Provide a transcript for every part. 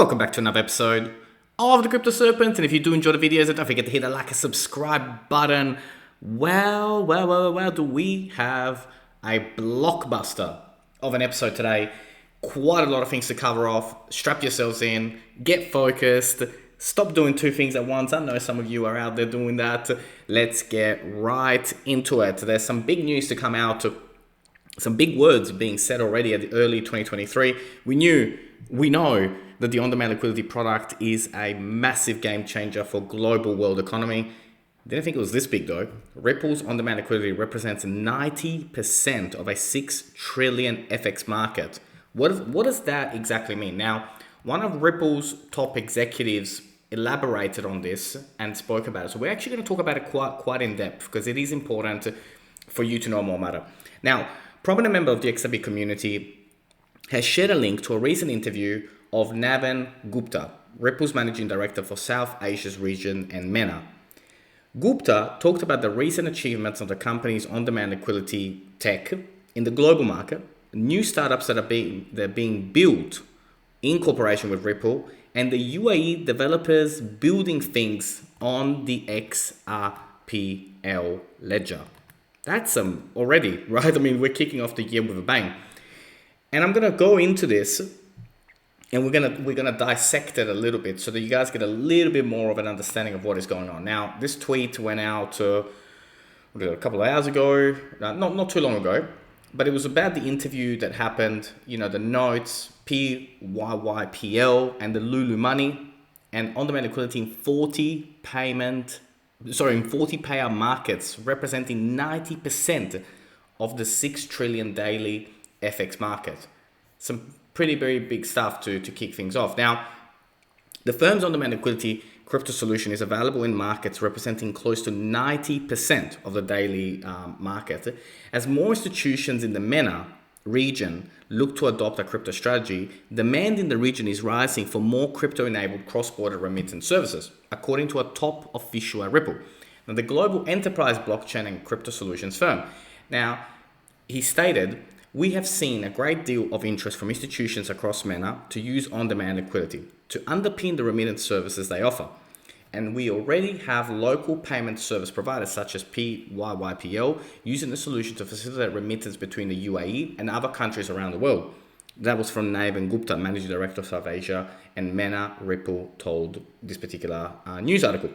Welcome back to another episode of the Crypto Serpent. And if you do enjoy the videos, don't forget to hit the like and subscribe button. Well, do we have a blockbuster of an episode today? Quite a lot of things to cover off. Strap yourselves in, get focused, stop doing two things at once. I know some of you are out there doing that. Let's get right into it. There's some big news to come out. Some big words being said already at the early 2023. We know that the on-demand liquidity product is a massive game changer for global world economy. Didn't think it was this big though. Ripple's on-demand liquidity represents 90% of a 6 trillion FX market. What does that exactly mean? Now, one of Ripple's top executives elaborated on this and spoke about it. So we're actually going to talk about it quite in depth because it is important for you to know more about it. Now, prominent member of the Xrp community has shared a link to a recent interview of Navan Gupta, Ripple's managing director for South Asia's region and MENA. Gupta talked about the recent achievements of the company's on-demand liquidity tech in the global market, new startups that are being built in cooperation with Ripple, and the UAE developers building things on the XRPL ledger. That's already, right? I mean, we're kicking off the year with a bang. And I'm gonna go into this, and we're gonna dissect it a little bit so that you guys get a little bit more of an understanding of what is going on. Now, this tweet went out a couple of hours ago, not too long ago, but it was about the interview that happened. You know, the notes, PYYPL, and the Lulu money, and on-demand liquidity in 40 payout markets, representing 90% of the 6 trillion daily FX market. Some pretty very big stuff to kick things off. Now, the firm's on-demand liquidity crypto solution is available in markets representing close to 90% of the daily market. As more institutions in the MENA region look to adopt a crypto strategy, demand in the region is rising for more crypto-enabled cross-border remittance services, according to a top official at Ripple. Now, the global enterprise blockchain and crypto solutions firm. Now, he stated, "We have seen a great deal of interest from institutions across MENA to use on-demand liquidity to underpin the remittance services they offer. And we already have local payment service providers such as PYYPL using the solution to facilitate remittance between the UAE and other countries around the world." That was from Navan Gupta, Managing Director of South Asia and MENA. Ripple told this particular news article.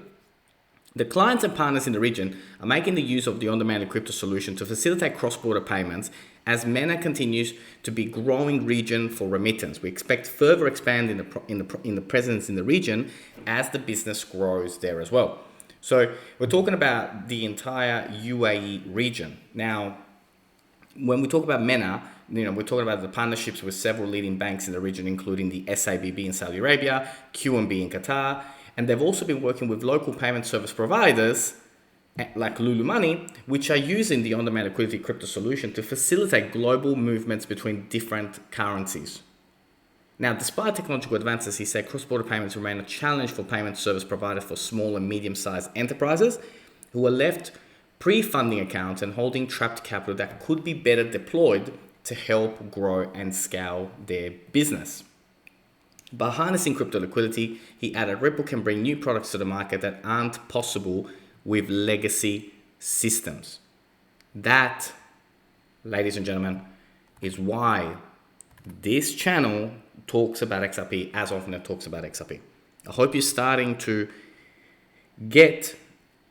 The clients and partners in the region are making the use of the on-demand crypto solution to facilitate cross-border payments as MENA continues to be growing region for remittance. We expect further expand in the presence in the region as the business grows there as well. So we're talking about the entire UAE region. Now, when we talk about MENA, we're talking about the partnerships with several leading banks in the region, including the SABB in Saudi Arabia, QNB in Qatar, and they've also been working with local payment service providers like Lulu Money, which are using the on-demand liquidity crypto solution to facilitate global movements between different currencies. Now, despite technological advances, he said cross-border payments remain a challenge for payment service providers for small and medium-sized enterprises who are left pre-funding accounts and holding trapped capital that could be better deployed to help grow and scale their business. By harnessing crypto liquidity, he added, Ripple can bring new products to the market that aren't possible with legacy systems. That, ladies and gentlemen, is why this channel talks about XRP as often as it talks about XRP. I hope you're starting to get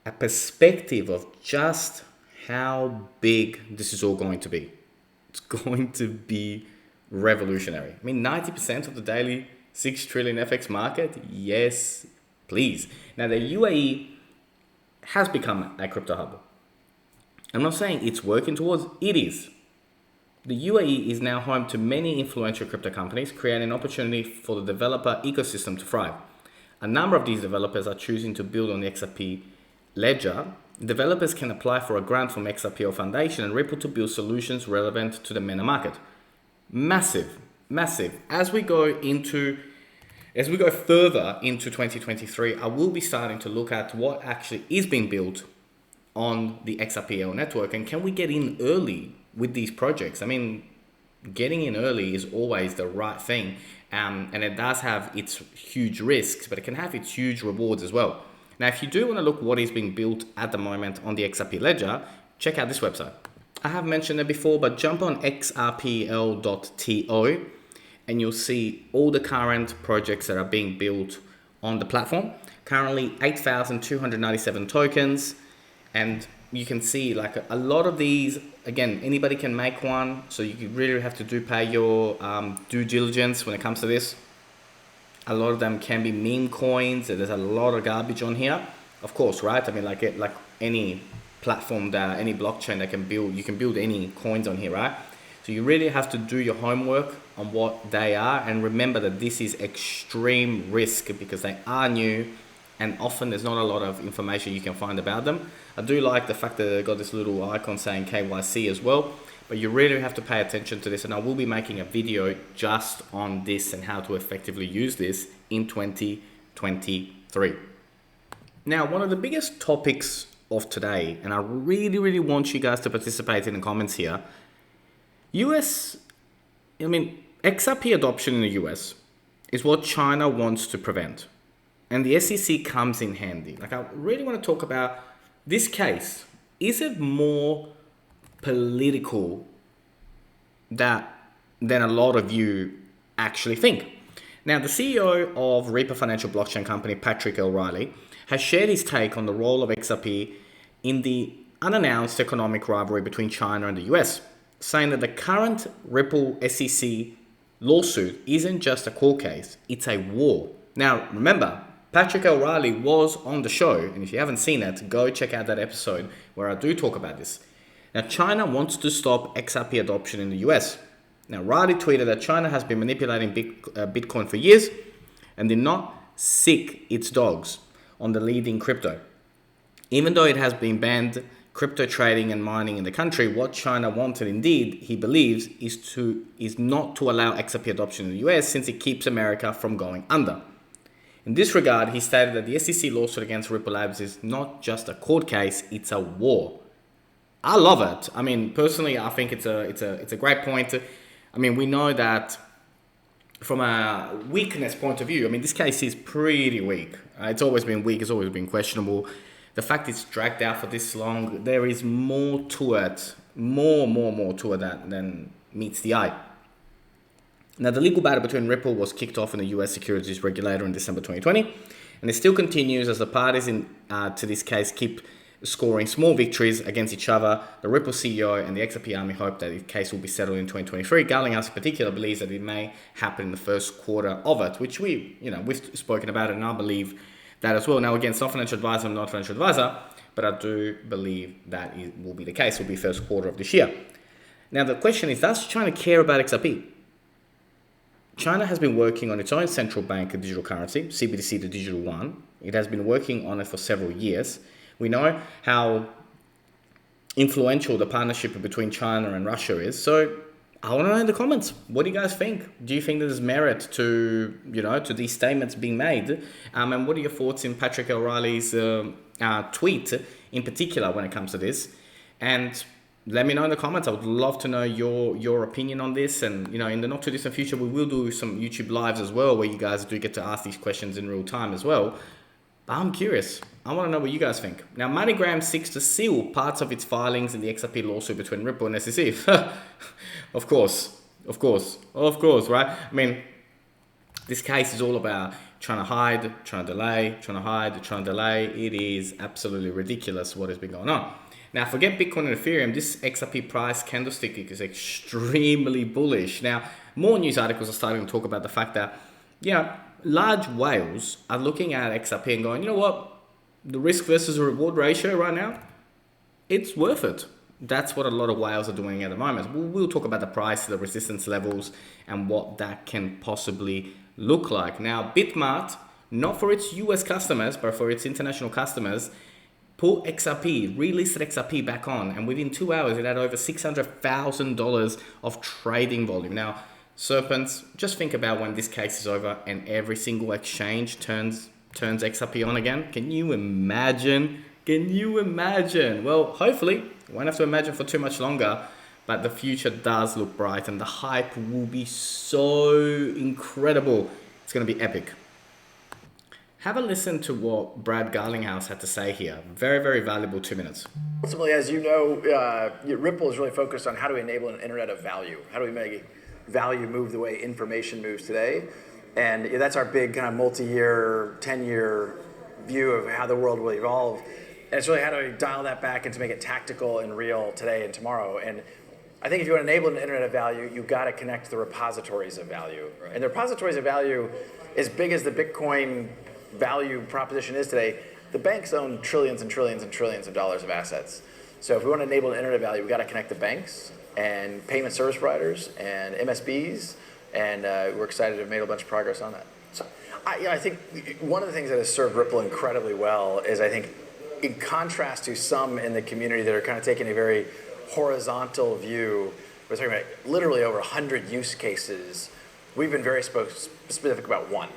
a perspective of just how big this is all going to be. It's going to be revolutionary. I mean, 90% of the daily 6 trillion FX market? Yes, please. Now, the UAE has become a crypto hub. I'm not saying it's working towards, it is. The UAE is now home to many influential crypto companies, creating an opportunity for the developer ecosystem to thrive. A number of these developers are choosing to build on the XRP ledger. Developers can apply for a grant from XRPL Foundation and Ripple to build solutions relevant to the MENA market. Massive. As we go further into 2023, I will be starting to look at what actually is being built on the XRPL network, and can we get in early with these projects? I mean, getting in early is always the right thing, And it does have its huge risks, but it can have its huge rewards as well. Now, if you do want to look what is being built at the moment on the XRP ledger, check out this website. I have mentioned it before, but jump on xrpl.to and you'll see all the current projects that are being built on the platform. Currently 8,297 tokens, and you can see like a lot of these, again, anybody can make one, so you really have to pay your due diligence when it comes to this. A lot of them can be meme coins. There's a lot of garbage on here, of course, right? I mean, like any platform, that any blockchain that can build, you can build any coins on here, right? So you really have to do your homework on what they are, and remember that this is extreme risk because they are new, and often there's not a lot of information you can find about them. I do like the fact that they've got this little icon saying KYC as well, but you really have to pay attention to this, and I will be making a video just on this and how to effectively use this in 2023. Now, one of the biggest topics of today, and I really want you guys to participate in the comments here, XRP adoption in the US is what China wants to prevent. And the SEC comes in handy. Like, I really want to talk about this case. Is it more political than a lot of you actually think? Now, the CEO of Reaper Financial Blockchain Company, Patrick O'Reilly, has shared his take on the role of XRP in the unannounced economic rivalry between China and the US, saying that the current Ripple SEC lawsuit isn't just a court case, it's a war. Now, remember, Patrick O'Reilly was on the show, and if you haven't seen it, go check out that episode where I do talk about this. Now, China wants to stop XRP adoption in the US. Now, Riley tweeted that China has been manipulating Bitcoin for years and did not sick its dogs on the leading crypto. Even though it has been banned crypto trading and mining in the country, what China wanted indeed, he believes, is not to allow XRP adoption in the US, since it keeps America from going under. In this regard, he stated that the SEC lawsuit against Ripple Labs is not just a court case, it's a war. I love it. I mean, personally, I think it's a great point. I mean, we know that from a weakness point of view, I mean, this case is pretty weak. It's always been weak, it's always been questionable. The fact it's dragged out for this long, there is more to it, more to it than meets the eye. Now, the legal battle between Ripple was kicked off in the US securities regulator in December 2020, and it still continues as the parties to this case keep scoring small victories against each other. The Ripple CEO and the XRP Army hope that the case will be settled in 2023. Garlinghouse in particular believes that it may happen in the first quarter of it, which we've spoken about it, and I believe that as well. Now, again, it's not financial advisor, I'm not financial advisor, but I do believe that it will be the case. It will be first quarter of this year. Now, the question is, does China care about XRP? China has been working on its own central bank digital currency, CBDC, the digital one. It has been working on it for several years. We know how influential the partnership between China and Russia is. So I want to know in the comments, what do you guys think? Do you think there's merit to these statements being made? And what are your thoughts in Patrick O'Reilly's tweet in particular when it comes to this? And let me know in the comments. I would love to know your opinion on this. And, in the not too distant future, we will do some YouTube lives as well, where you guys do get to ask these questions in real time as well. But I'm curious. I want to know what you guys think. Now, MoneyGram seeks to seal parts of its filings in the XRP lawsuit between Ripple and SEC. Of course, right? I mean, this case is all about trying to hide, trying to delay, trying to hide, trying to delay. It is absolutely ridiculous what has been going on. Now, forget Bitcoin and Ethereum, this XRP price candlestick is extremely bullish. Now, more news articles are starting to talk about the fact that, large whales are looking at XRP and going, you know what? The risk versus reward ratio right now, it's worth it. That's what a lot of whales are doing at the moment. We'll talk about the price, the resistance levels, and what that can possibly look like. Now, Bitmart, not for its US customers, but for its international customers, put XRP, relisted XRP back on, and within 2 hours, it had over $600,000 of trading volume. Now, Serpents, just think about when this case is over and every single exchange turns XRP on again. Can you imagine? Well, hopefully, you won't have to imagine for too much longer. but the future does look bright and the hype will be so incredible. It's going to be epic. Have a listen to what Brad Garlinghouse had to say here. Very, very valuable 2 minutes. Ultimately, as you know, Ripple is really focused on how do we enable an internet of value? How do we make value move the way information moves today? And that's our big kind of multi-year, 10-year view of how the world will evolve. And it's really how do we dial that back and to make it tactical and real today and tomorrow. And I think if you want to enable an internet of value, you've got to connect the repositories of value. Right. And the repositories of value, as big as the Bitcoin value proposition is today, the banks own trillions and trillions and trillions of dollars of assets. So if we want to enable an internet of value, we've got to connect the banks and payment service providers and MSBs, and we're excited to have made a bunch of progress on that. So I think one of the things that has served Ripple incredibly well is, I think, in contrast to some in the community that are kind of taking a very horizontal view, we're talking about literally over 100 use cases. We've been very specific about one.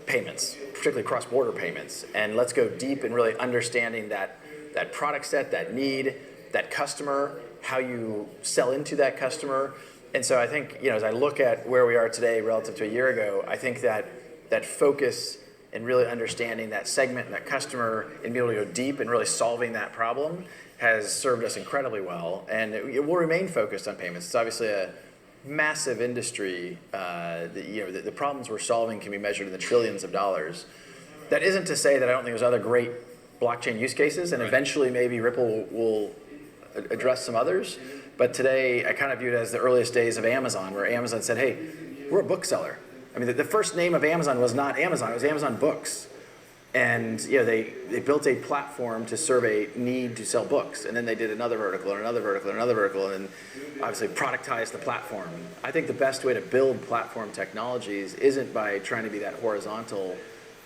Payments, particularly cross-border payments, and let's go deep in really understanding that product set, that need, that customer, how you sell into that customer. And so I think, as I look at where we are today relative to a year ago, I think that focus and really understanding that segment and that customer and being able to go deep and really solving that problem has served us incredibly well, and it will remain focused on payments. It's obviously a massive industry. The problems we're solving can be measured in the trillions of dollars. That isn't to say that I don't think there's other great blockchain use cases, and eventually maybe Ripple will address some others. But today, I kind of view it as the earliest days of Amazon, where Amazon said, hey, we're a bookseller. I mean, the first name of Amazon was not Amazon, it was Amazon Books. And they built a platform to serve a need to sell books, and then they did another vertical and another vertical and another vertical, and obviously productized the platform. I think the best way to build platform technologies isn't by trying to be that horizontal,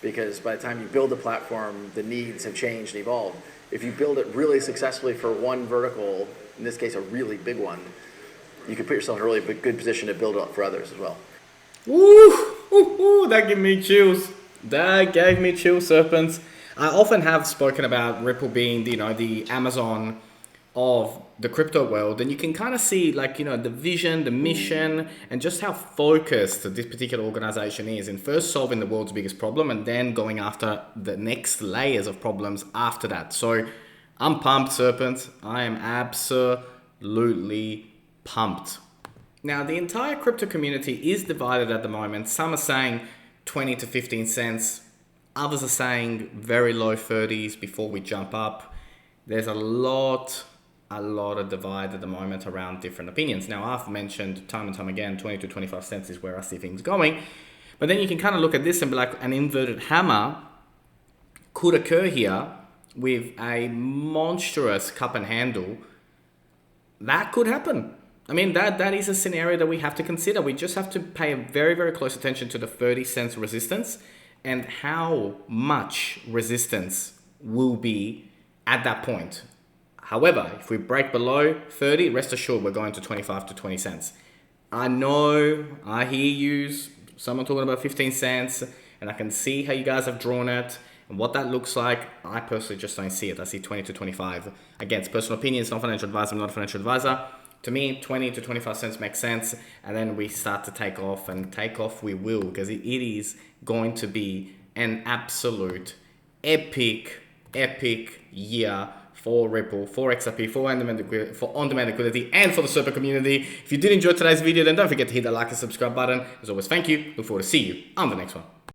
because by the time you build a platform, the needs have changed and evolved. If you build it really successfully for one vertical, in this case a really big one, you can put yourself in a really good position to build it up for others as well. Ooh, that gave me chills. That gave me chills, Serpents. I often have spoken about Ripple being, the Amazon of the crypto world, and you can kind of see, the vision, the mission, and just how focused this particular organization is in first solving the world's biggest problem and then going after the next layers of problems after that. So I'm pumped, Serpents. I am absolutely pumped. Now, the entire crypto community is divided at the moment. Some are saying 20 to 15 cents. Others are saying very low 30s before we jump up. There's a lot of divide at the moment around different opinions. Now, I've mentioned time and time again, 20 to 25 cents is where I see things going. But then you can kind of look at this and be like, an inverted hammer could occur here with a monstrous cup and handle. That could happen. I mean, that is a scenario that we have to consider. We just have to pay very, very close attention to the 30 cents resistance and how much resistance will be at that point. However, if we break below 30, rest assured we're going to 25 to 20 cents. I know, I hear you, someone talking about 15 cents, and I can see how you guys have drawn it and what that looks like. I personally just don't see it. I see 20 to 25. Again, it's personal opinion, it's not financial advice, I'm not a financial advisor. To me, 20 to 25 cents makes sense, and then we start to take off, and take off we will, because it is going to be an absolute epic year for Ripple, for Xrp, for on-demand liquidity, and for the Xrp community. If you did enjoy today's video, then don't forget to hit the like and subscribe button. As always, thank you. Look forward to see you on the next one.